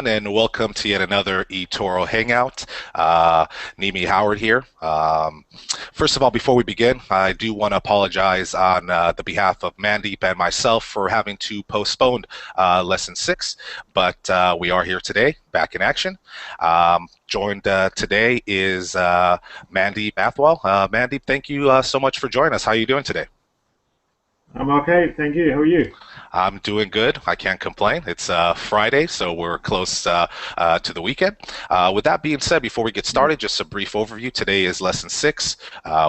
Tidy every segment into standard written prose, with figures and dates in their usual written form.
and welcome to yet another eToro Hangout. Nimi Howard here. First of all, before we begin, I do want to apologize on the behalf of Mandeep and myself for having to postpone Lesson 6, but we are here today, back in action. Joined today is Mandeep Athwal. Mandeep, thank you so much for joining us. How are you doing today? I'm okay, thank you. How are you? I'm doing good. I can't complain. It's Friday, so we're close to the weekend. With that being said, before we get started, just a brief overview. Today is Lesson 6.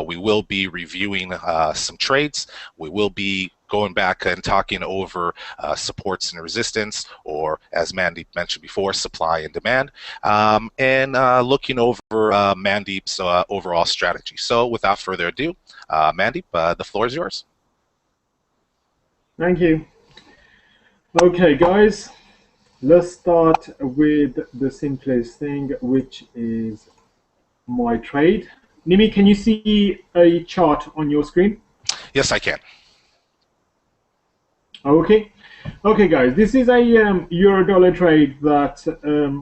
We will be reviewing some trades. We will be going back and talking over supports and resistance, or as Mandeep mentioned before, supply and demand, and looking over Mandeep's overall strategy. So without further ado, Mandeep, the floor is yours. Thank you. Okay, guys, let's start with the simplest thing, which is my trade. Nimi, can you see a chart on your screen? Yes, I can. Okay. Okay, guys, this is a euro-dollar trade that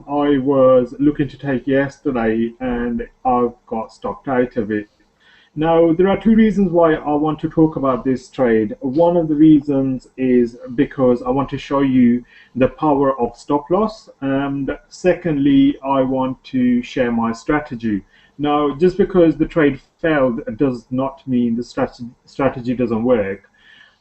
I was looking to take yesterday, and I've got stopped out of it. Now, there are two reasons why I want to talk about this trade. One of the reasons is because I want to show you the power of stop loss. And secondly, I want to share my strategy. Now, just because the trade failed does not mean the strategy doesn't work.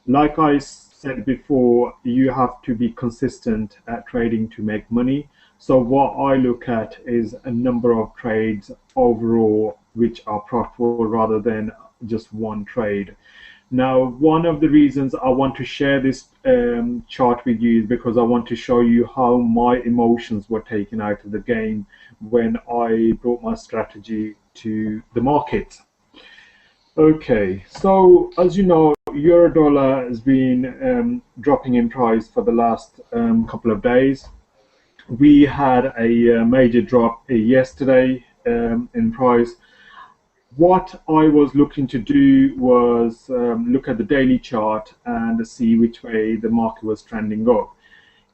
Like I said before, you have to be consistent at trading to make money. So what I look at is a number of trades overall which are profitable rather than just one trade. Now, one of the reasons I want to share this chart with you is because I want to show you how my emotions were taken out of the game when I brought my strategy to the market. Okay, so as you know, euro dollar has been dropping in price for the last couple of days. We had a major drop yesterday in price. What I was looking to do was look at the daily chart and see which way the market was trending up.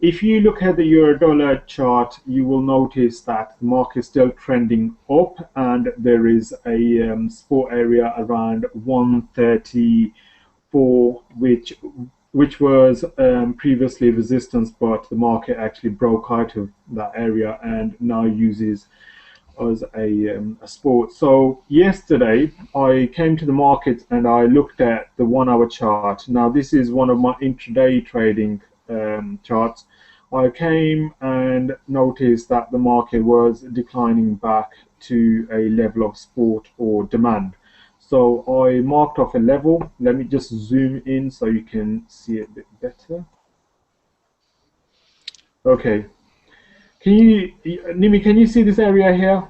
If you look at the euro dollar chart, you will notice that the market is still trending up, and there is a support area around 134, which was previously resistance, but the market actually broke out of that area and now uses as a support. So yesterday I came to the market and I looked at the 1 hour chart. Now this is one of my intraday trading charts. I came and noticed that the market was declining back to a level of support or demand. So I marked off a level. Let me just zoom in so you can see it a bit better. Okay. Nimi, can you see this area here?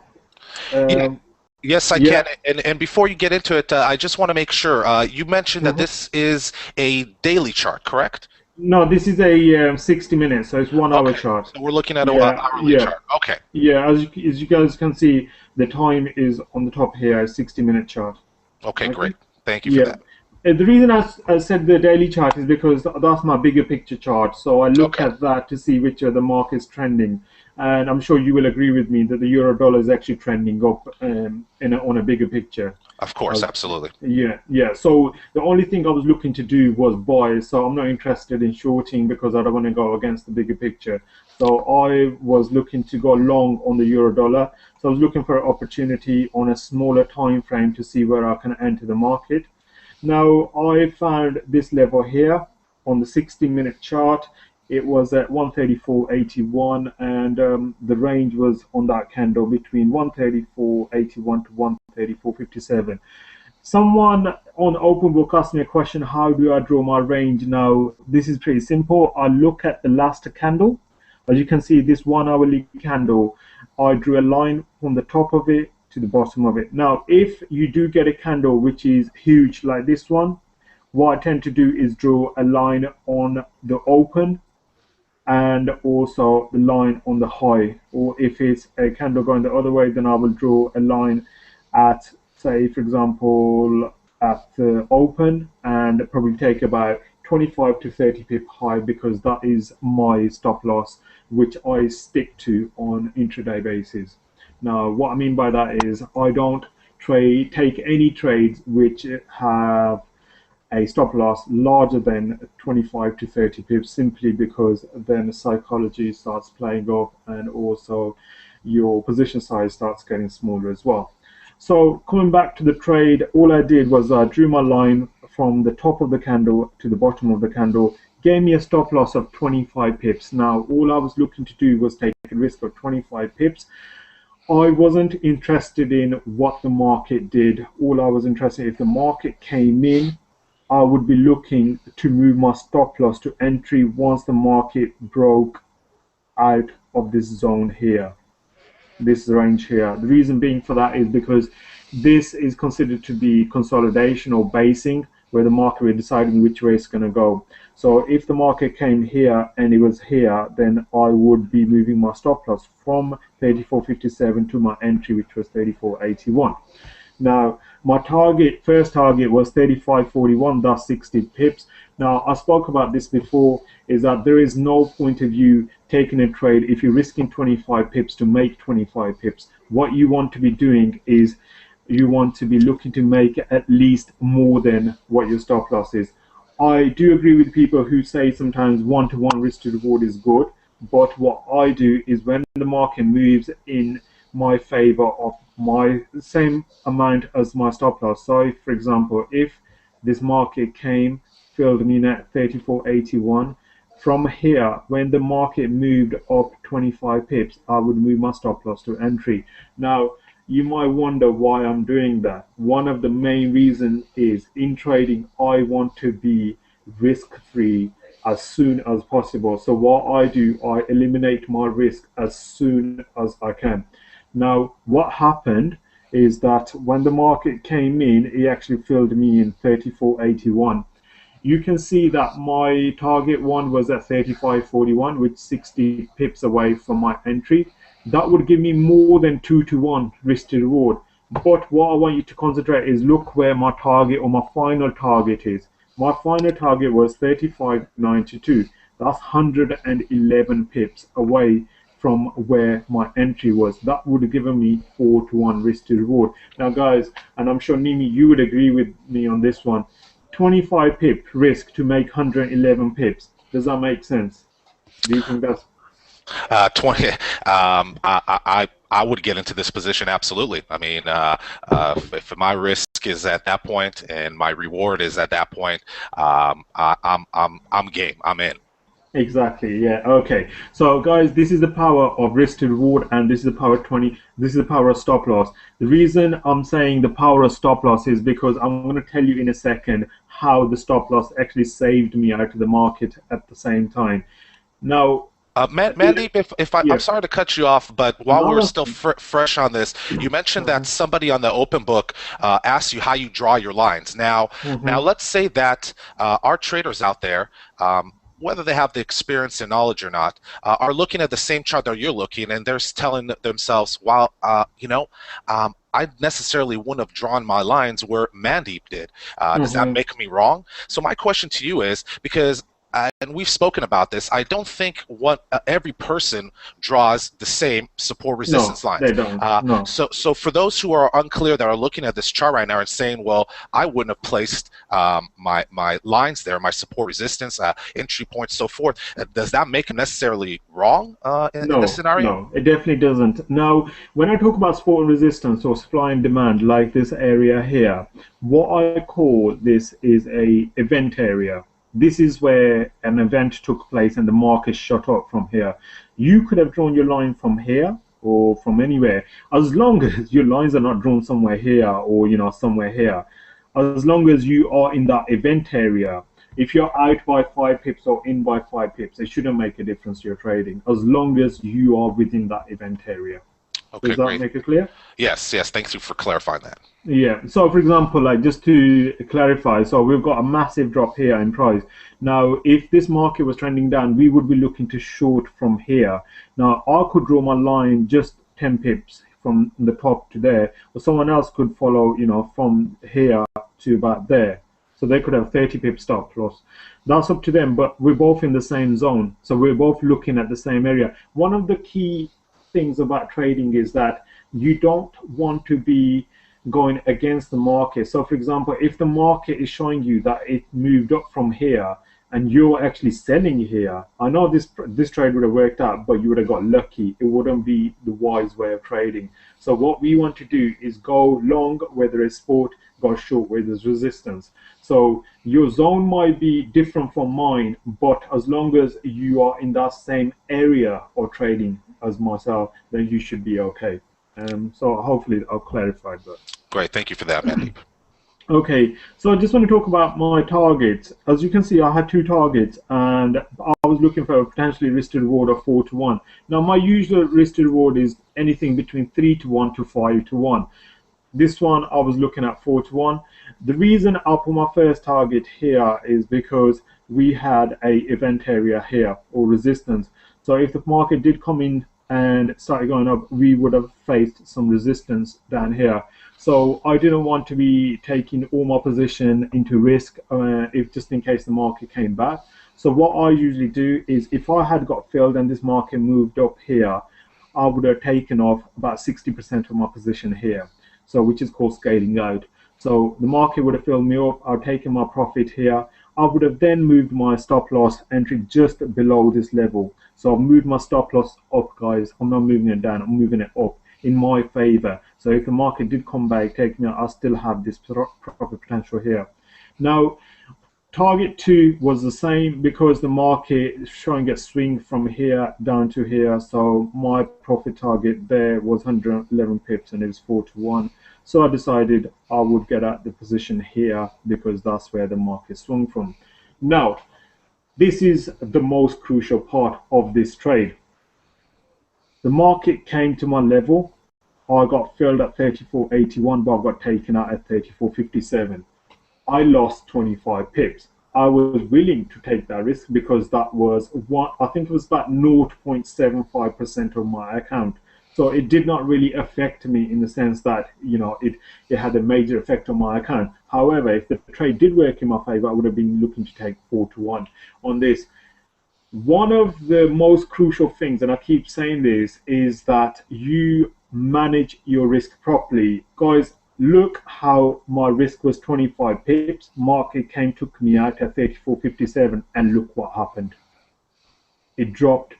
Yeah. Yes, I can. And before you get into it, I just want to make sure. You mentioned that this is a daily chart, correct? No, this is a 60 minutes, so it's 1 hour chart. So we're looking at an hourly chart. Okay. Yeah, as you guys can see, the time is on the top here, a 60-minute chart. Okay, great. Thank you for that. The reason I said the daily chart is because that's my bigger picture chart. So I look at that to see which of the market is trending. And I'm sure you will agree with me that the euro dollar is actually trending up on a bigger picture. Of course, absolutely. Yeah. So the only thing I was looking to do was buy. So I'm not interested in shorting because I don't want to go against the bigger picture. So I was looking to go long on the euro dollar. So I was looking for an opportunity on a smaller time frame to see where I can enter the market. Now I found this level here on the 60-minute chart. It was at 134.81, and the range was on that candle between 134.81 to 134.57. Someone on OpenBook asked me a question: how do I draw my range? Now this is pretty simple. I look at the last candle. As you can see, this 1 hourly candle, I drew a line from the top of it to the bottom of it. Now if you do get a candle which is huge like this one, what I tend to do is draw a line on the open and also the line on the high. Or if it's a candle going the other way, then I will draw a line at, say, for example, at the open, and probably take about 25 to 30 pip high because that is my stop loss, which I stick to on intraday basis. Now, what I mean by that is I don't take any trades which have a stop loss larger than 25 to 30 pips, simply because then psychology starts playing up and also your position size starts getting smaller as well. So coming back to the trade, all I did was I drew my line from the top of the candle to the bottom of the candle, gave me a stop loss of 25 pips. Now, all I was looking to do was take a risk of 25 pips. I wasn't interested in what the market did. All I was interested in, if the market came in, I would be looking to move my stop loss to entry once the market broke out of this zone here, this range here. The reason being for that is because this is considered to be consolidation or basing, where the market is deciding which way it's going to go. So if the market came here and it was here, then I would be moving my stop loss from 34.57 to my entry, which was 34.81. Now, my first target was 35.41, that's 60 pips. Now, I spoke about this before, is that there is no point of you taking a trade if you're risking 25 pips to make 25 pips. What you want to be doing is you want to be looking to make at least more than what your stop loss is. I do agree with people who say sometimes one-to-one risk to reward is good, but what I do is when the market moves in my favor of my same amount as my stop loss. So, for example, if this market came, filled me in at 34.81, from here, when the market moved up 25 pips, I would move my stop loss to entry. Now, you might wonder why I'm doing that. One of the main reasons is in trading, I want to be risk free as soon as possible. So what I do, I eliminate my risk as soon as I can. Now, what happened is that when the market came in, it actually filled me in 34.81. You can see that my target one was at 35.41, with 60 pips away from my entry. That would give me more than 2-to-1 risk to reward. But what I want you to concentrate is look where my target or my final target is. My final target was 35.92. That's 111 pips away from where my entry was. That would have given me 4-to-1 risk to reward. Now, guys, and I'm sure Nimi, you would agree with me on this one. 25 pip risk to make 111 pips. Does that make sense? Do you think that's 20. I would get into this position absolutely. I mean, if my risk is at that point and my reward is at that point, I'm game. I'm in. exactly? Yeah. Okay. So, guys, this is the power of risk to reward, and this is the power of 20. This is the power of stop loss. The reason I'm saying the power of stop loss is because I'm going to tell you in a second how the stop loss actually saved me out of the market at the same time. Now, Mandeep, I'm yeah. sorry to cut you off, but while we're No, still fresh on this, you mentioned that no. somebody on the open book asked you how you draw your lines. Now Hmm. let's say that our traders out there, whether they have the experience and knowledge or not, are looking at the same chart that you're looking, and they're telling themselves, "Well, I necessarily wouldn't have drawn my lines where Mandeep did. Does that Hmm. make me wrong?" So my question to you is, because and we've spoken about this, I don't think what every person draws the same support No, resistance lines. they don't. No. So for those who are unclear that are looking at this chart right now and saying, well, I wouldn't have placed my lines there, my support resistance, entry points, so forth. Does that make them necessarily wrong in this No, scenario? no, it definitely doesn't. Now, when I talk about support and resistance or supply and demand, like this area here, what I call this is a event area. This is where an event took place and the market shot up from here. You could have drawn your line from here or from anywhere, as long as your lines are not drawn somewhere here or somewhere here. As long as you are in that event area, if you're out by 5 pips or in by 5 pips, it shouldn't make a difference to your trading as long as you are within that event area. Okay, Does that great. make it clear? Yes, yes. Thanks you for clarifying that. Yeah. So, for example, like just to clarify, so we've got a massive drop here in price. Now, if this market was trending down, we would be looking to short from here. Now, I could draw my line just 10 pips from the top to there, or someone else could follow, from here to about there. So they could have 30 pip stop loss. That's up to them, but we're both in the same zone. So we're both looking at the same area. One of the key things about trading is that you don't want to be going against the market. So, for example, if the market is showing you that it moved up from here and you're actually selling here, I know this trade would have worked out, but you would have got lucky. It wouldn't be the wise way of trading. So, what we want to do is go long where there is support, go short where there's resistance. So, your zone might be different from mine, but as long as you are in that same area of trading as myself, then you should be okay. So hopefully I've clarified that. Great, thank you for that, Mandeep. Okay, so I just want to talk about my targets. As you can see, I had two targets, and I was looking for a potentially risk reward of 4 to 1. Now, my usual risk reward is anything between 3 to 1 to 5 to 1. This one I was looking at 4 to 1. The reason I put my first target here is because we had a event area here or resistance. So if the market did come in and started going up, we would have faced some resistance down here. So I didn't want to be taking all my position into risk if just in case the market came back. So what I usually do is if I had got filled and this market moved up here, I would have taken off about 60% of my position here. So which is called scaling out. So the market would have filled me up. I've taken my profit here. I would have then moved my stop loss entry just below this level. So I've moved my stop loss up, guys. I'm not moving it down. I'm moving it up in my favor. So if the market did come back, take me out, I still have this profit potential here. Now, target 2 was the same because the market is showing a swing from here down to here. So my profit target there was 111 pips and it was 4 to 1. So I decided I would get at the position here because that's where the market swung from. Now, this is the most crucial part of this trade. The market came to my level. I got filled at 34.81, but I got taken out at 34.57. I lost 25 pips. I was willing to take that risk because that was one, I think it was about 0.75% of my account. So it did not really affect me in the sense that, it had a major effect on my account. However, if the trade did work in my favor, I would have been looking to take 4 to 1 on this. One of the most crucial things, and I keep saying this, is that you manage your risk properly. Guys, look how my risk was 25 pips. Market took me out at 34.57, and look what happened. It dropped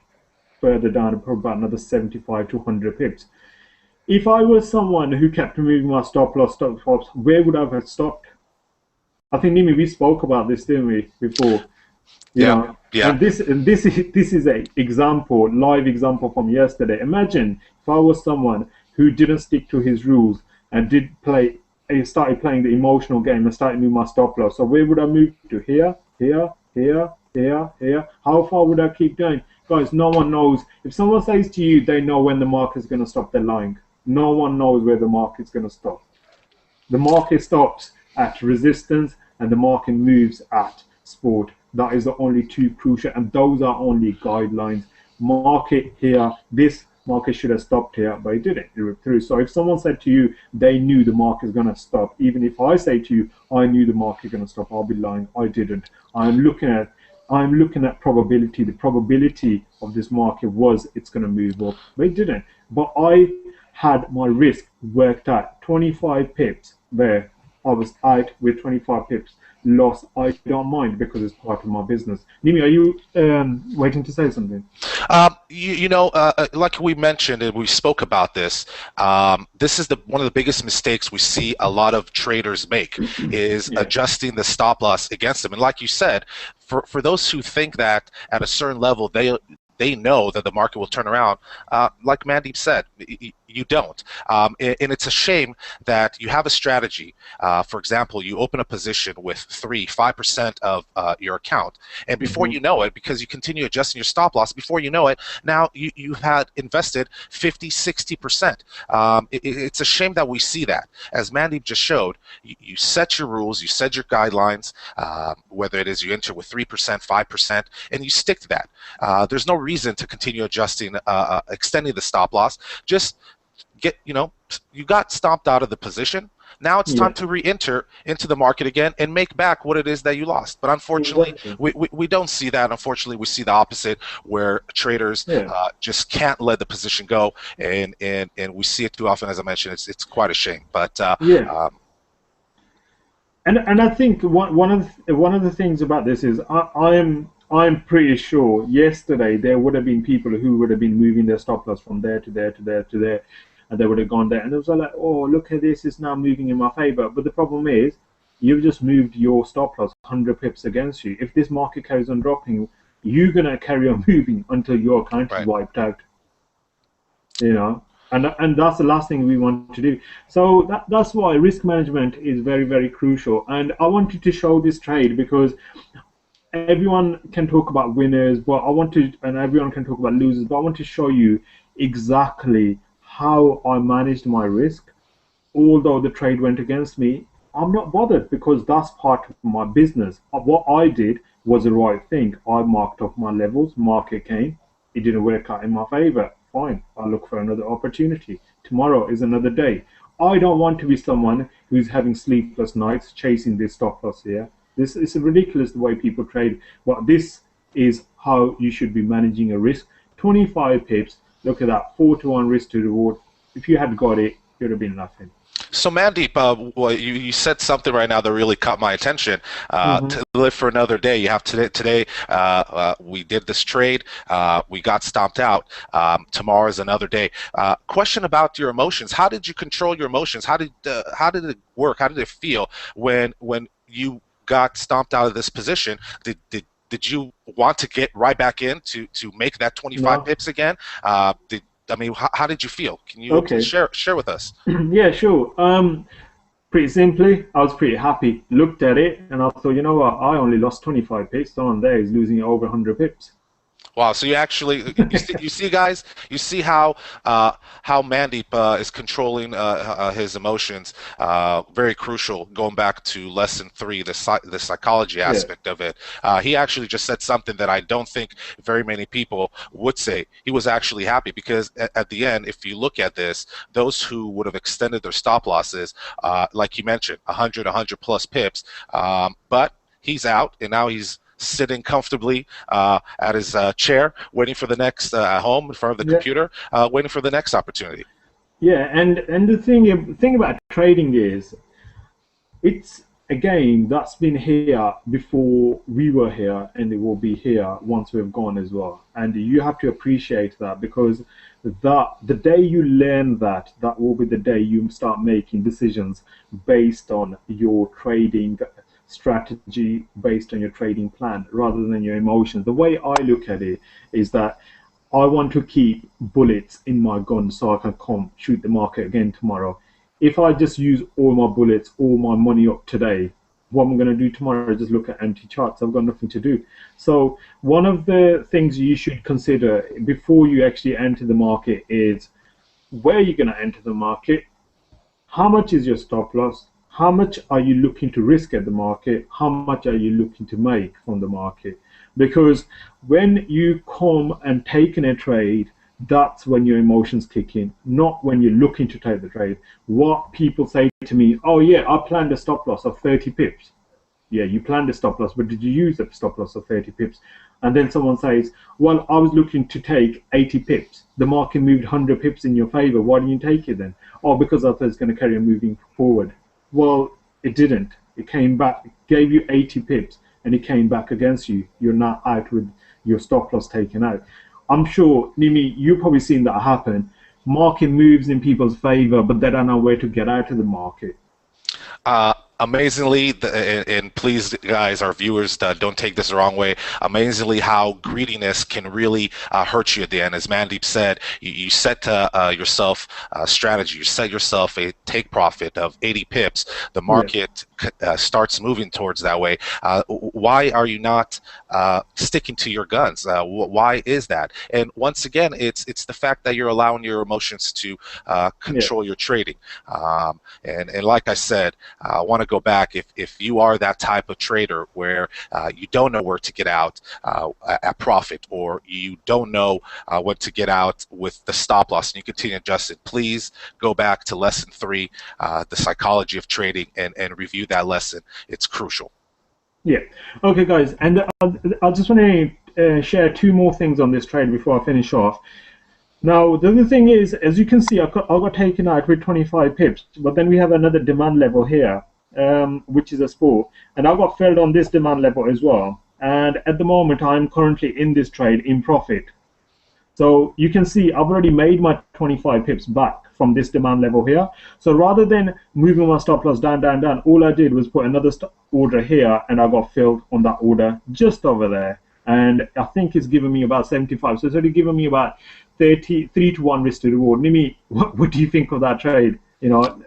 further down for about another 75 to 100 pips. If I was someone who kept moving my stop loss, where would I have stopped? I think, Nimi, we spoke about this, didn't we, before? Yeah, yeah. And this is a example, live example from yesterday. Imagine if I was someone who didn't stick to his rules and started playing the emotional game and started moving my stop loss. So where would I move to? Here, here, here, here, here. How far would I keep going? Guys, no one knows. If someone says to you they know when the market's going to stop, they're lying. No one knows where the market's going to stop. The market stops at resistance and the market moves at support. That is the only two crucial, and those are only guidelines. Market here, this market should have stopped here, but it didn't. It went through. So if someone said to you they knew the market is going to stop, even if I say to you I knew the market is going to stop, I'll be lying. I didn't. I'm looking at probability. The probability of this market was it's going to move up, but it didn't. But I had my risk worked out. 25 pips there. I was out with 25 pips. Loss, I don't mind because it's part of my business. Nimi, are you waiting to say something? Like we mentioned and we spoke about this, this is one of the biggest mistakes we see a lot of traders make is adjusting the stop loss against them. And like you said, for those who think that at a certain level they know that the market will turn around, like Mandeep said, you don't. And it's a shame that you have a strategy. For example, you open a position with 5% of your account, and before you know it, because you continue adjusting your stop loss, before you know it, now you had invested 50-60%. It's a shame that we see that. As Mandeep just showed, you set your rules, you set your guidelines, whether it is you enter with 3%, 5%, and you stick to that. There's no reason to continue adjusting, extending the stop loss. Just you got stomped out of the position. Now it's time Yeah, to re-enter into the market again and make back what it is that you lost. But unfortunately, exactly. we don't see that. Unfortunately, we see the opposite, where traders Yeah, just can't let the position go, and we see it too often. As I mentioned, it's quite a shame. But yeah. um, And I think one of the things about this is I'm pretty sure yesterday there would have been people who would have been moving their stop loss from there to there to there to there, and they would have gone there, and it was like, oh, look at this, it's now moving in my favor. But the problem is, you've just moved your stop loss 100 pips against you. If this market carries on dropping, you're gonna carry on moving until your account is right. wiped out. You know, and that's the last thing we want to do. So that's why risk management is very crucial. And I wanted to show this trade because everyone can talk about winners, but I want to, and everyone can talk about losers, but I want to show you exactly how I managed my risk. Although the trade went against me, I'm not bothered because that's part of my business. What I did was the right thing. I marked off my levels, market came, it didn't work out in my favor. Fine, I'll look for another opportunity. Tomorrow is another day. I don't want to be someone who's having sleepless nights chasing this stop loss here. This is ridiculous the way people trade, but this is how you should be managing a risk. 25 pips, look at that, 4 to 1 risk to reward. If you had got it, it would have been nothing. So Mandeep, well, you said something right now that really caught my attention. Hmm. To live for another day. You have today. We did this trade. We got stomped out. Tomorrow is another day. Question about your emotions. How did you control your emotions? How did it work? How did it feel when you got stomped out of this position? Did you want to get right back in to make that 25 No. pips again? Did I mean, how did you feel? Can you please Okay. share with us? Yeah, sure. Pretty simply, I was pretty happy. Looked at it and I thought, you know what? I only lost 25 pips. Someone there is losing over 100 pips. Wow. So you actually you see guys, you see how Mandeep is controlling his emotions. Very crucial. Going back to lesson three, the psychology Yeah, aspect of it. He actually just said something that I don't think very many people would say. He was actually happy because at the end, if you look at this, those who would have extended their stop losses, like you mentioned, 100 plus pips, but he's out and now he's sitting comfortably at his chair, waiting for the next at home in front of the yeah, computer, waiting for the next opportunity. yeah. And the thing about trading is it's a game that's been here before we were here, and it will be here once we've gone as well. And you have to appreciate that because the day you learn that, that will be the day you start making decisions based on your trading strategy, based on your trading plan, rather than your emotions. The way I look at it is that I want to keep bullets in my gun so I can come shoot the market again tomorrow. If I just use all my bullets, all my money up today, what I'm going to do tomorrow is just look at empty charts. I've got nothing to do. So one of the things you should consider before you actually enter the market is where you're going to enter the market, how much is your stop loss, how much are you looking to risk at the market, how much are you looking to make from the market. Because when you come and take in a trade, that's when your emotions kick in, not when you're looking to take the trade. What people say to me, oh yeah, I planned a stop loss of 30 pips. Yeah, you planned a stop loss, but did you use a stop loss of 30 pips? And then someone says, well, I was looking to take 80 pips. The market moved 100 pips in your favor. Why didn't you take it then? Oh, because I thought it's going to carry on moving forward. Well, it didn't. It came back, gave you 80 pips, and it came back against you. You're now out with your stop loss taken out. I'm sure, Nimi, you've probably seen that happen. Market moves in people's favor, but they don't know where to get out of the market. Amazingly, and please, guys, our viewers, don't take this the wrong way. Amazingly, how greediness can really hurt you at the end. As Mandeep said, you set yourself a strategy. You set yourself a take profit of 80 pips. The Yeah, market starts moving towards that way. Why are you not sticking to your guns? Why is that? And once again, it's the fact that you're allowing your emotions to yeah, control your trading. And like I said, I want to to go back, if you are that type of trader where you don't know where to get out at profit, or you don't know when to get out with the stop loss, and you continue to adjust it, please go back to lesson 3, the psychology of trading, and review that lesson. It's crucial. Yeah. Okay, guys, and I just want to share two more things on this trade before I finish off. Now, the other thing is, as you can see, I got taken out with 25 pips, but then we have another demand level here, which is a support, and I got filled on this demand level as well. And at the moment, I'm currently in this trade in profit. So you can see I've already made my 25 pips back from this demand level here. So rather than moving my stop loss down, down, down, all I did was put another order here, and I got filled on that order just over there. And I think it's given me about 75. So it's already given me about 33 to 1 risk to reward. Nimi, what do you think of that trade? You know,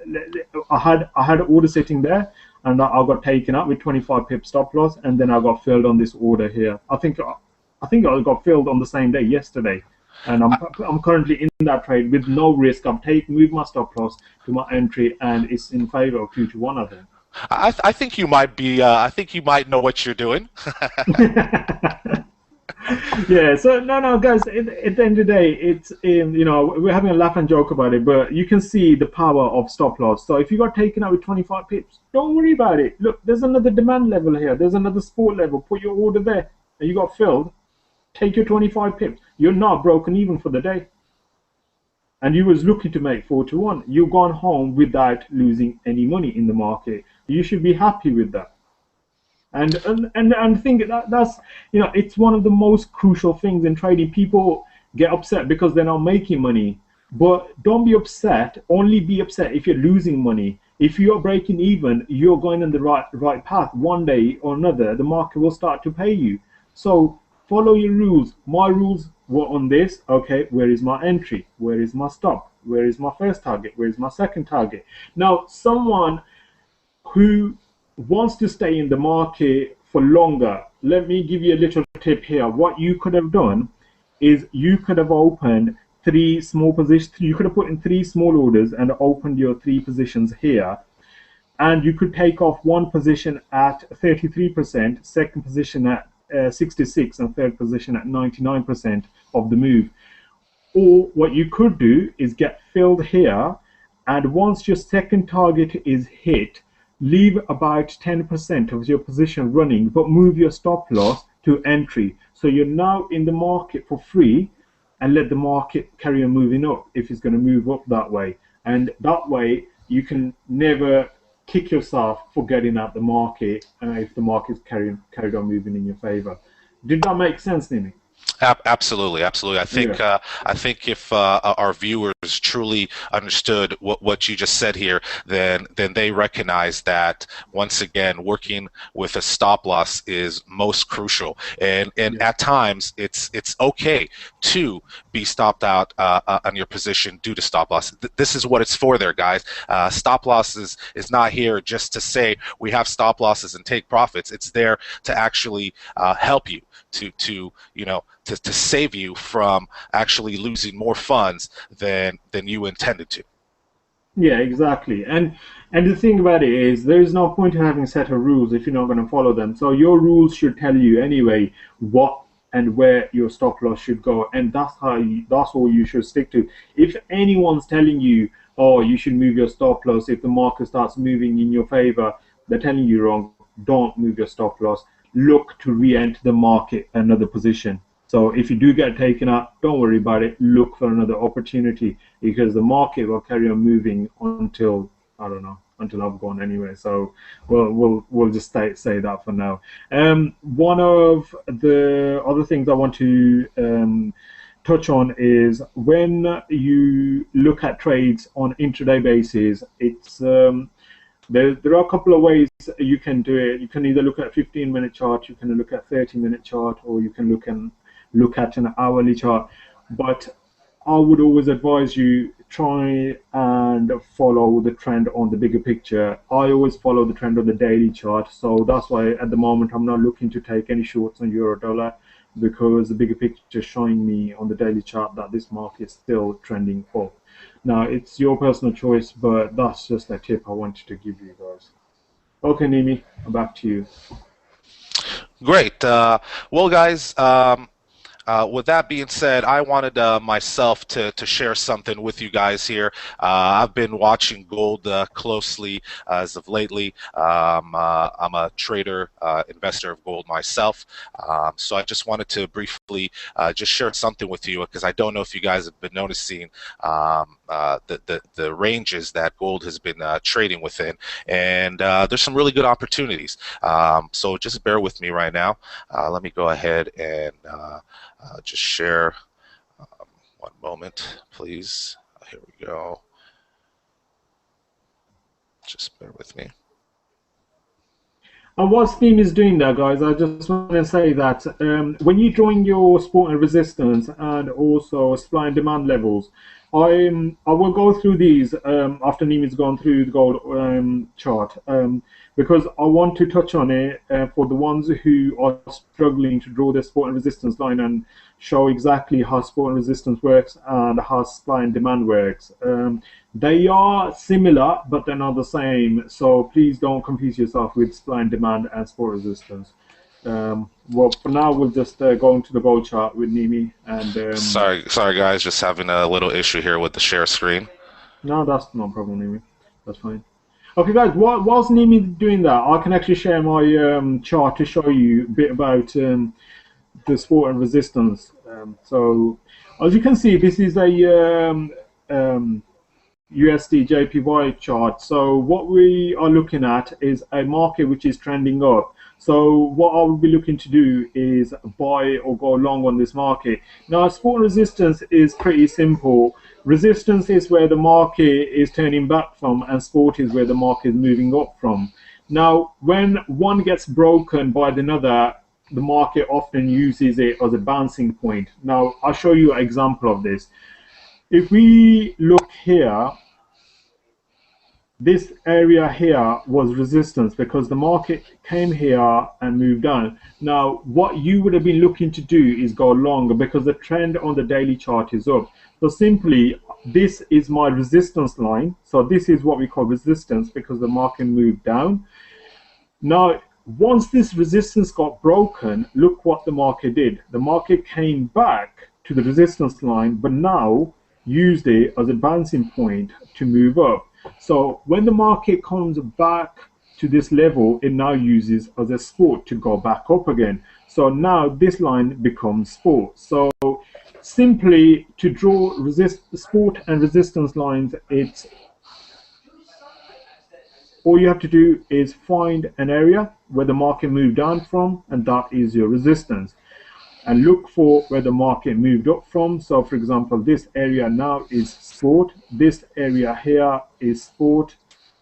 I had an order sitting there, and I got taken up with 25 pip stop loss, and then I got filled on this order here. I think I got filled on the same day yesterday, and I'm currently in that trade with no risk. I've moved my stop loss to my entry, and it's in favor of 2 to 1. I think. I think you might be. I think you might know what you're doing. Yeah, so no, guys. At the end of the day, it's we're having a laugh and joke about it, but you can see the power of stop loss. So if you got taken out with 25 pips, don't worry about it. Look, there's another demand level here. There's another support level. Put your order there, and you got filled. Take your 25 pips. You're not broken even for the day, and you was looking to make 4 to 1. You've gone home without losing any money in the market. You should be happy with that. And think that's it's one of the most crucial things in trading. People get upset because they're not making money, but don't be upset. Only be upset if you're losing money. If you're breaking even, you're going in the right path. One day or another, the market will start to pay you. So follow your rules. My rules were on this. Okay, where is my entry? Where is my stop? Where is my first target? Where is my second target? Now, someone who wants to stay in the market for longer, let me give you a little tip here. What you could have done is you could have opened 3 small positions. You could have put in 3 small orders and opened your 3 positions here. And you could take off one position at 33%, second position at 66, and third position at 99% of the move. Or what you could do is get filled here, and once your second target is hit, leave about 10% of your position running, but move your stop loss to entry. So you're now in the market for free, and let the market carry on moving up if it's going to move up that way. And that way, you can never kick yourself for getting out the market if the market's carried on moving in your favor. Did that make sense, Nimi? Absolutely, absolutely. Yeah. I think if our viewers truly understood what you just said here, then they recognize that once again, working with a stop loss is most crucial. And Yeah. at times, it's okay to be stopped out on your position due to stop loss. This is what it's for, there, guys. Stop loss is not here just to say we have stop losses and take profits. It's there to actually help you to save you from actually losing more funds than you intended to. Yeah, exactly. And the thing about it is, there is no point in having a set of rules if you're not going to follow them. So your rules should tell you anyway what and where your stop loss should go, and that's all you should stick to. If anyone's telling you, oh, you should move your stop loss if the market starts moving in your favor, they're telling you wrong. Don't move your stop loss. Look to re-enter the market another position. So if you do get taken out, don't worry about it. Look for another opportunity, because the market will carry on moving until, I don't know, until I've gone anyway. So we'll just say that for now. One of the other things I want to touch on is, when you look at trades on intraday basis, it's there are a couple of ways you can do it. You can either look at a 15-minute chart, you can look at 30-minute chart, or you can look at an hourly chart. But I would always advise you try and follow the trend on the bigger picture. I always follow the trend on the daily chart, so that's why at the moment I'm not looking to take any shorts on euro dollar, because the bigger picture is showing me on the daily chart that this market is still trending up. Now, it's your personal choice, but that's just a tip I wanted to give you guys. Okay, Nimi, back to you. Great. Well, guys, with that being said, I wanted myself to share something with you guys here. I've been watching gold closely as of lately. I'm a trader, investor of gold myself. So I just wanted to briefly just share something with you because I don't know if you guys have been noticing the ranges that gold has been trading within, and there's some really good opportunities. So just bear with me right now. Let me go ahead and just share. One moment, please. Here we go. Just bear with me. And what Steam is doing there, guys, I just want to say that when you're drawing your support and resistance and also supply and demand levels, I will go through these after Nimi's gone through the gold chart because I want to touch on it for the ones who are struggling to draw their support and resistance line and show exactly how support and resistance works and how supply and demand works. They are similar, but they're not the same. So please don't confuse yourself with supply and demand and support resistance. Well, for now, we'll just go into the gold chart with Nimi. And Sorry, guys. Just having a little issue here with the share screen. no, that's no problem, Nimi. That's fine. Okay, guys, whilst Nimi doing that, I can actually share my chart to show you a bit about the support and resistance. So, as you can see, this is a USD JPY chart. So what we are looking at is a market which is trending up. So what I will be looking to do is buy or go long on this market. Now, support resistance is pretty simple. Resistance is where the market is turning back from, and support is where the market is moving up from. Now, when one gets broken by another, the market often uses it as a bouncing point. Now, I'll show you an example of this. If we look here, this area here was resistance because the market came here and moved on. Now, what you would have been looking to do is go longer because the trend on the daily chart is up. So simply, this is my resistance line. So this is what we call resistance because the market moved down. Now, once this resistance got broken, look what the market did. The market came back to the resistance line, but now used it as a bouncing point to move up. So when the market comes back to this level, it now uses as a support to go back up again. So now this line becomes support. So simply to draw support and resistance lines, it's all you have to do is find an area where the market moved down from, and that is your resistance. And look for where the market moved up from. So, for example, this area now is support. This area here is support.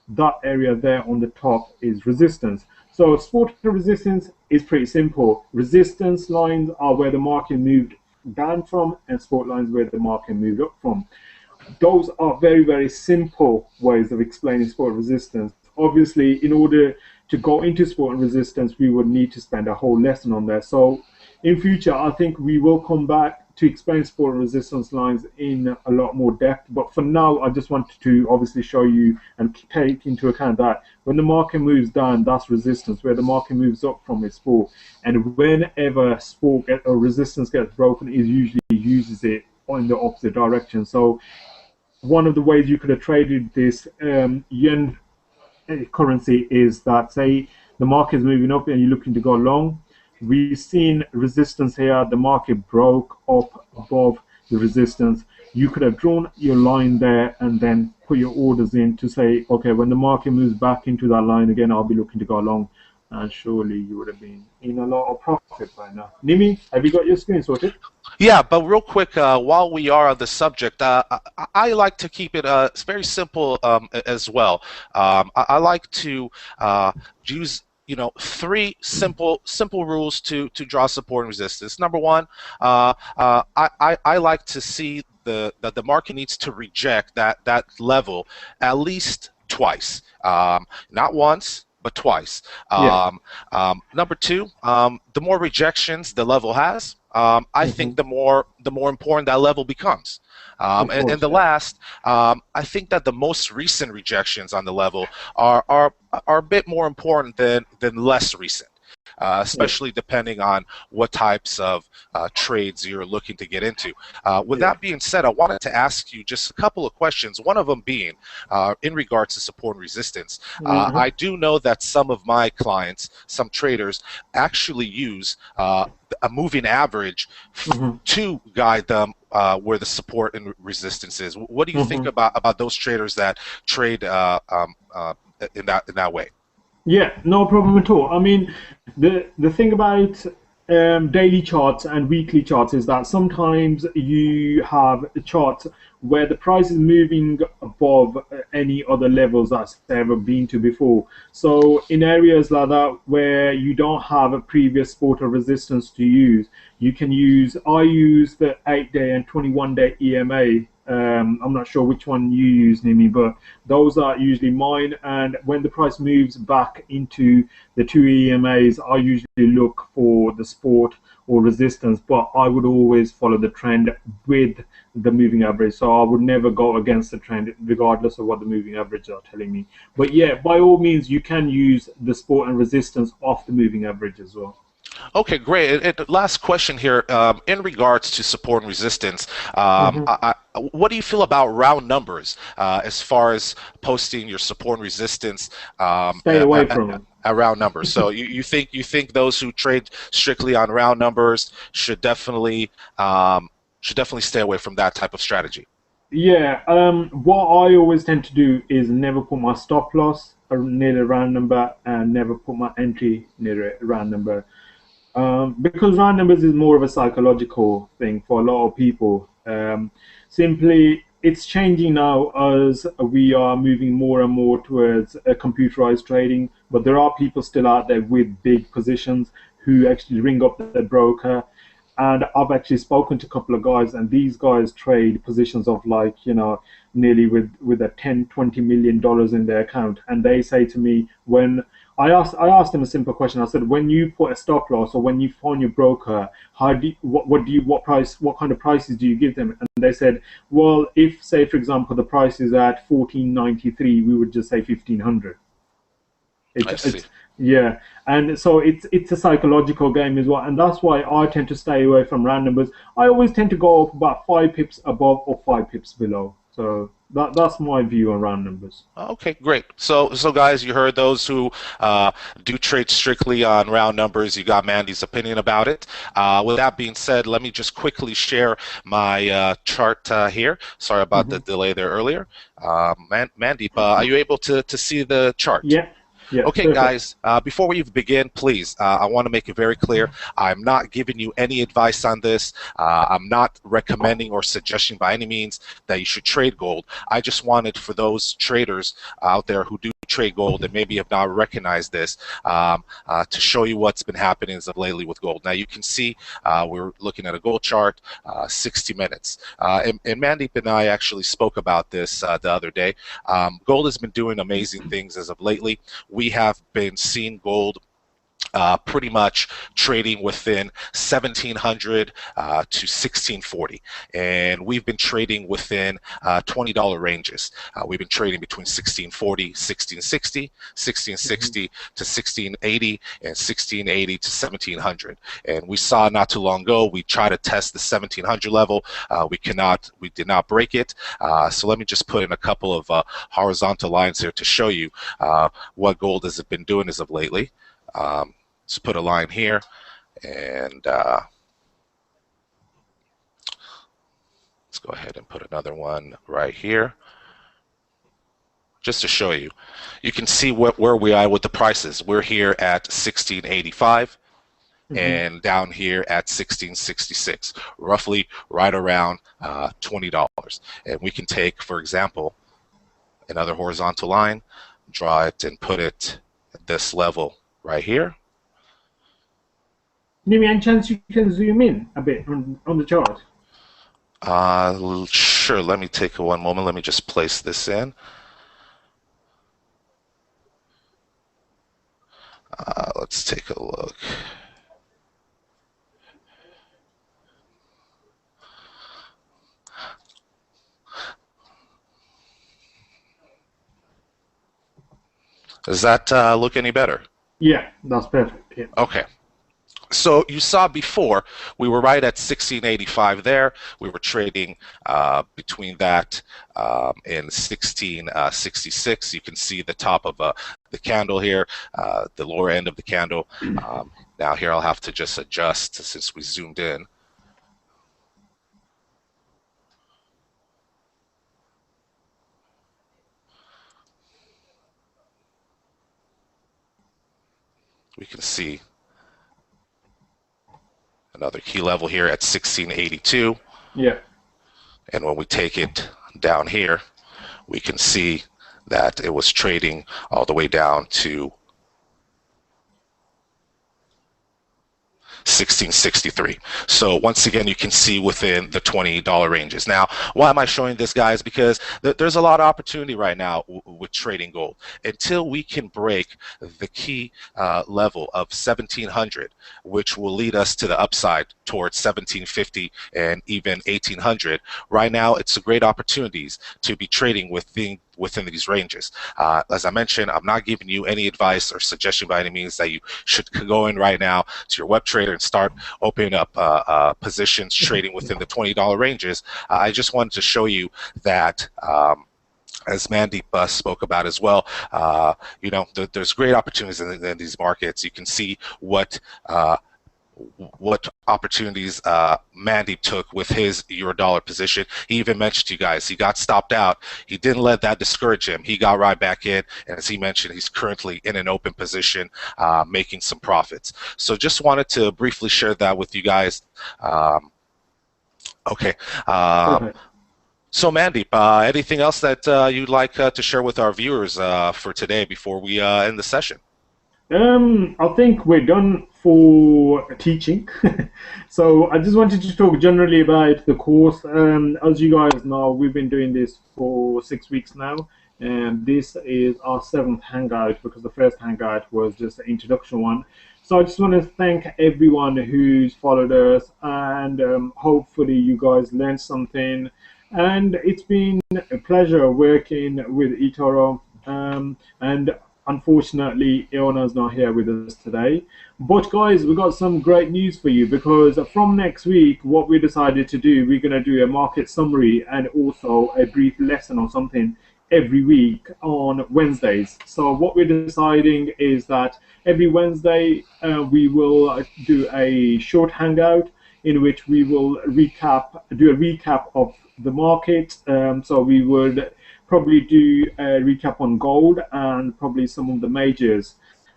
That area there on the top is resistance. So, support and resistance is pretty simple. Resistance lines are where the market moved down from, and support lines where the market moved up from. Those are very, very simple ways of explaining sport resistance. Obviously, in order to go into sport and resistance, we would need to spend a whole lesson on that. So, in future, I think we will come back to explain sport and resistance lines in a lot more depth. But for now, I just wanted to obviously show you and take into account that when the market moves down, that's resistance. Where the market moves up from is sport. And whenever or resistance gets broken, it usually uses it in the opposite direction. So one of the ways you could have traded this yen currency is that, say, the market is moving up and you're looking to go long. We've seen resistance here. The market broke up above the resistance. You could have drawn your line there and then put your orders in to say, okay, when the market moves back into that line again, I'll be looking to go long. And surely you would have been in a lot of profit by now. Nimi, have you got your screen sorted? Yeah, but real quick, while we are on the subject, I like to keep it it's very simple as well. I like to use three simple rules to draw support and resistance. Number one, I like to see that the market needs to reject that level at least twice, not once but twice. Yeah. Number two, the more rejections the level has, I Hmm. think the more important that level becomes. Of And course, the yeah. last, I think that the most recent rejections on the level are a bit more important than less recent. Yeah. Especially depending on what types of trades you're looking to get into. With Yeah. that being said, I wanted to ask you just a couple of questions. One of them being in regards to support and resistance. Uh-huh. I do know that some of my clients, some traders, actually use a moving average Hmm. to guide them where the support and resistance is. What do you think Hmm. about those traders that trade in that way? Yeah, no problem at all. I mean, the thing about daily charts and weekly charts is that sometimes you have charts where the price is moving above any other levels that's ever been to before. So in areas like that where you don't have a previous support or resistance to use, you can use. I use the 8-day and 21-day EMA. I'm not sure which one you use, Nimi, but those are usually mine. And when the price moves back into the two EMAs, I usually look for the support or resistance, but I would always follow the trend with the moving average. So I would never go against the trend, regardless of what the moving averages are telling me. But yeah, by all means, you can use the support and resistance off the moving average as well. Okay, great. Last question here. In regards to support and resistance, Hmm. what do you feel about round numbers as far as posting your support and resistance Stay away from them. at round numbers? So you think those who trade strictly on round numbers should definitely stay away from that type of strategy? Yeah, what I always tend to do is never put my stop loss near a round number and never put my entry near a round number. Because round numbers is more of a psychological thing for a lot of people. Simply, it's changing now as we are moving more and more towards computerized trading. But there are people still out there with big positions who actually ring up their broker. And I've actually spoken to a couple of guys, and these guys trade positions of like, nearly with a 10, $20 million in their account. And they say to me, when I asked them a simple question. I said, when you put a stop loss or when you find your broker, how do you, what do you what price what kind of prices do you give them? And they said, well, if say for example the price is at 1493, we would just say 1500. It's I see. it's yeah, and so it's a psychological game as well, and that's why I tend to stay away from round numbers. I always tend to go up about 5 pips above or 5 pips below. So that's my view on round numbers. Okay, great. So guys, you heard those who do trade strictly on round numbers. You got Mandy's opinion about it. With that being said, let me just quickly share my chart here. Sorry about the Hmm. delay there earlier. Mandeep, are you able to see the chart? Yeah, yeah, Okay, perfect. guys, before we even begin, please, I want to make it very clear. I'm not giving you any advice on this. I'm not recommending or suggesting by any means that you should trade gold. I just wanted for those traders out there who do trade gold and maybe have not recognized this to show you what's been happening as of lately with gold. Now, you can see we're looking at a gold chart, 60 minutes. And Mandeep and I actually spoke about this the other day. Gold has been doing amazing things as of lately. We have been seeing gold pretty much trading within 1700 to 1640, and we've been trading within $20 ranges. We've been trading between 1640, 1660, Hmm. 1660 to 1680, and 1680 to 1700. And we saw not too long ago we tried to test the 1700 level. We did not break it. So let me just put in a couple of horizontal lines here to show you what gold has been doing as of lately. Um, let's put a line here, and let's go ahead and put another one right here, just to show you. You can see where we are with the prices. We're here at 1685 Hmm. and down here at 1666, roughly right around $20. And we can take, for example, another horizontal line, draw it and put it at this level right here. Give me any chance you can zoom in a bit on the chart. Sure, let me take one moment. Let me just place this in. Let's take a look. Does that look any better? Yeah, that's perfect. Yeah. Okay. So you saw before we were right at 1685 there. We were trading between that and 1666. You can see the top of the candle here, the lower end of the candle. Now here I'll have to just adjust since we zoomed in. We can see another key level here at 1682. Yeah. And when we take it down here, we can see that it was trading all the way down to 1663. So once again, you can see within the $20 ranges. Now, why am I showing this, guys? Because there's a lot of opportunity right now with trading gold. Until we can break the key level of 1700, which will lead us to the upside towards 1750 and even 1800. Right now, it's a great opportunities to be trading within these ranges. As I mentioned, I'm not giving you any advice or suggestion by any means that you should go in right now to your web trader and start opening up positions trading within the $20 ranges. I just wanted to show you that as Mandeep spoke about as well, there's great opportunities in these markets. You can see what opportunities Mandeep took with his euro-dollar position. He even mentioned to you guys, he got stopped out. He didn't let that discourage him. He got right back in, and as he mentioned, he's currently in an open position, making some profits. So just wanted to briefly share that with you guys. Okay. Perfect. So Mandeep, anything else that you'd like to share with our viewers for today before we end the session? I think we're done for teaching. So I just wanted to talk generally about the course. As you guys know, we've been doing this for 6 weeks now, and this is our seventh hangout because the first hangout was just an introduction one. So I just want to thank everyone who's followed us, and hopefully you guys learned something. And it's been a pleasure working with eToro. And unfortunately, Iona's not here with us today. But guys, we've got some great news for you because from next week, what we decided to do, we're going to do a market summary and also a brief lesson or something every week on Wednesdays. So what we're deciding is that every Wednesday we will do a short hangout in which we will do a recap of the market. So we would probably do a recap on gold and probably some of the majors.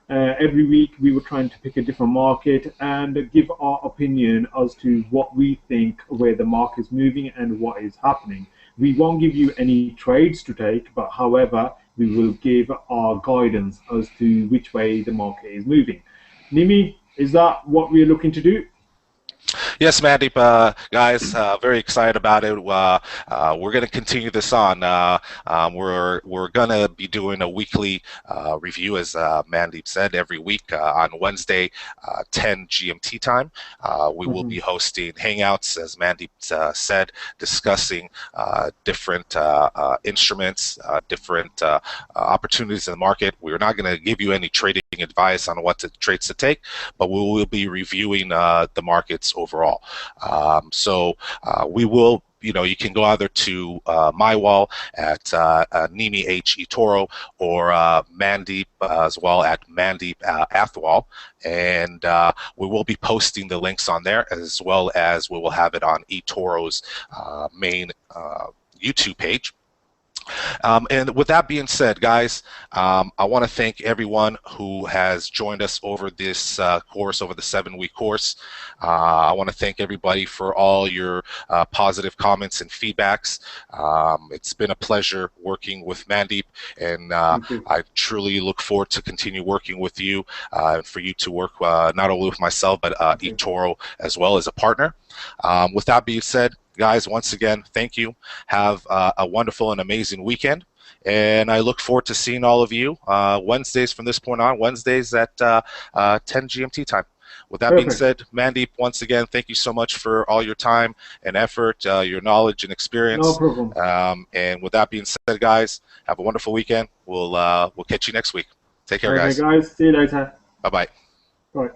Every week we were trying to pick a different market and give our opinion as to what we think where the market is moving and what is happening. We won't give you any trades to take, but however, we will give our guidance as to which way the market is moving. Nimi, is that what we're looking to do? Yes, Mandeep, guys, very excited about it. We're going to continue this on. We're going to be doing a weekly review, as Mandeep said, every week on Wednesday, 10 GMT time. We will be Mhm. hosting hangouts, as Mandeep said, discussing different instruments, different opportunities in the market. We're not going to give you any trading advice on what trades to take, but we will be reviewing the markets overall. We will, you can go either to my wall at Nimi H eToro or Mandeep as well at Mandeep Athwal, and we will be posting the links on there as well as we will have it on eToro's main YouTube page. And with that being said, guys, I want to thank everyone who has joined us over this course, over the 7-week course. I want to thank everybody for all your positive comments and feedbacks. It's been a pleasure working with Mandeep, and Thank you. I truly look forward to continue working with you, for you to work not only with myself, but Thank you. eToro as well as a partner. With that being said, guys, once again, thank you. Have a wonderful and amazing weekend. And I look forward to seeing all of you Wednesdays from this point on, Wednesdays at 10 GMT time. With that being Perfect. said, Mandeep, once again, thank you so much for all your time and effort, your knowledge and No experience. problem. And with that being said, guys, have a wonderful weekend. We'll catch you next week. Take care, Okay, guys. guys. See you later. Bye bye. Bye.